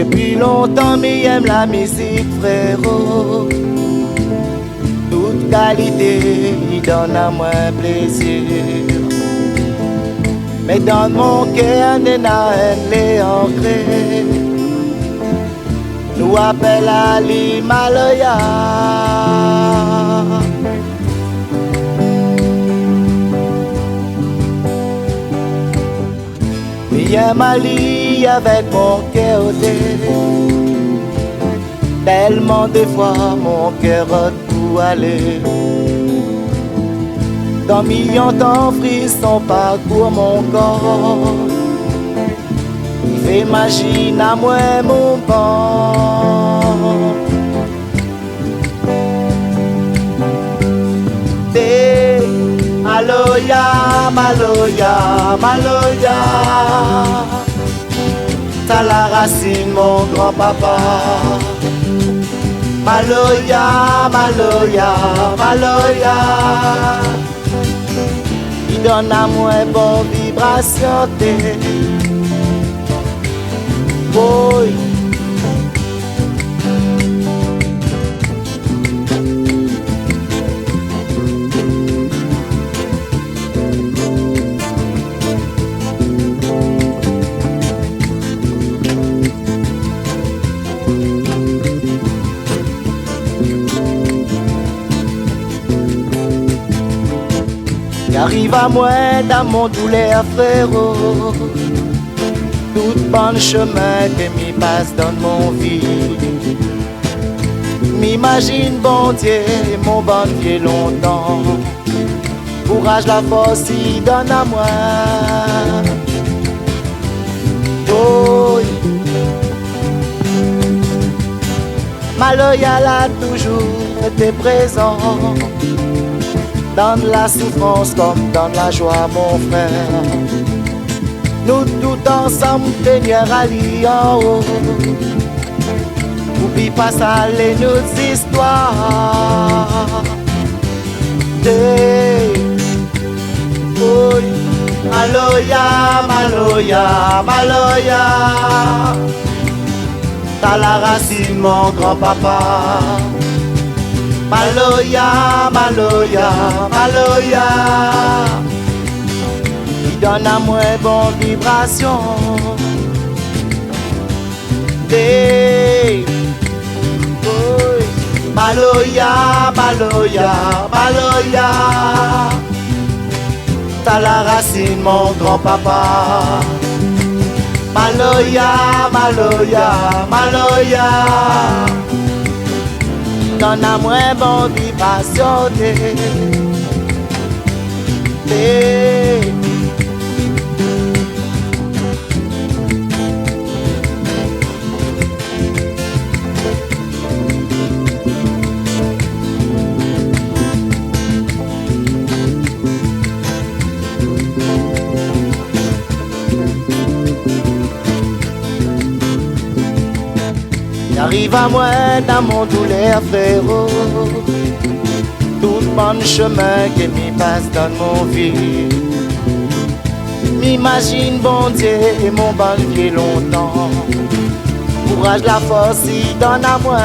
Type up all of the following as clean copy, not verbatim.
Depuis longtemps, j'aime la musique, frérot. Toute qualité, il donne à moi plaisir. Mais dans mon cœur, il y a un ancré. Nous appelle à l'Himalaya. Viens Mali avec mon cœur tellement de fois mon cœur a tout allé. Dans millions d'en frissons parcours mon corps. Il fait magie à moi mon banc. Maloya, Maloya, Maloya. T'as la racine mon grand-papa. Maloya, Maloya, Maloya. Il donne à moi bonne vibration. Boy. Arrive à moi dans mon douleur, frérot. Tout bon chemin que m'y passe dans mon vie. M'imagine bon Dieu, mon bon Dieu longtemps. Courage, la force, il donne à moi. Oh, Maloya a toujours été présent. Dans la souffrance comme dans la joie, mon frère. Nous tout ensemble, Seigneur, alliés en haut. N'oublie pas ça, les nos histoires. Oh, Maloya, Maloya, Maloya. T'as la racine, mon grand-papa. Maloya, Maloya, Maloya. Il donne à moi bonne vibration. Maloya, Maloya, Maloya. T'as la racine mon grand-papa. Maloya, Maloya, Maloya. Donne à moi bonne vibration. Arrive à moi dans mon douleur, frérot. Tout bon chemin que m'y passe dans mon vie. M'imagine bon Dieu et mon bon Dieu longtemps. Courage, la force, il donne à moi.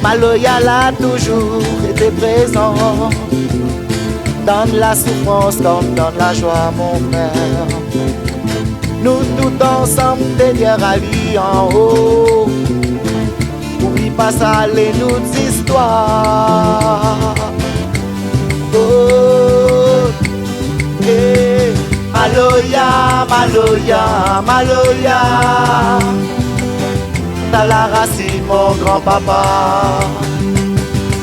Maloya a toujours été présent. Dans la souffrance comme dans la joie, mon frère. Nous tout ensemble, Seigneur, alliés en haut. N'oublie pas ça, les nos histoires. Oh, hey. Maloya, Maloya, Maloya. T'as la racine, mon grand-papa.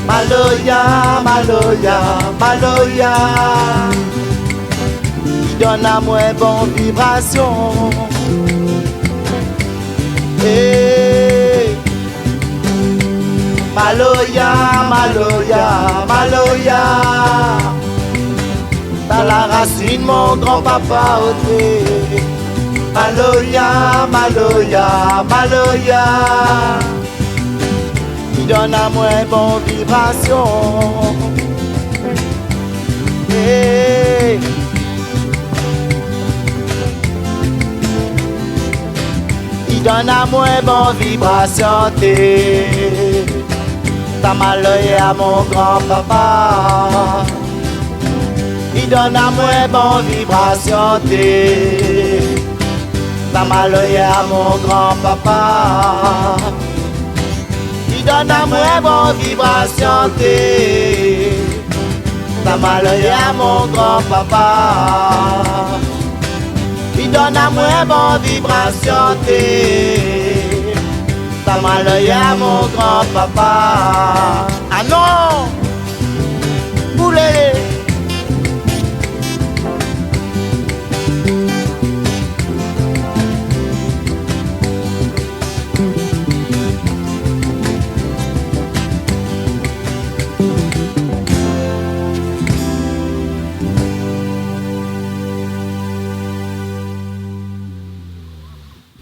Maloya, Maloya, Maloya. Il donne à moi bonne vibration. Hey. Maloya, Maloya, Maloya. T'as la racine mon grand-papa. Maloya, Maloya, Maloya. Il donne à moi bonne vibration. Hey. donne à moi bon vibration t'es. T'as mal à mon grand-papa. Il donne à moi bon vibration t'es. T'as mal à mon grand-papa. Il donne à moi bon vibration t'es. T'as mal à mon grand-papa. Il donne à moi bon vibration t'es. T'as mal à mon grand-papa. Ah non!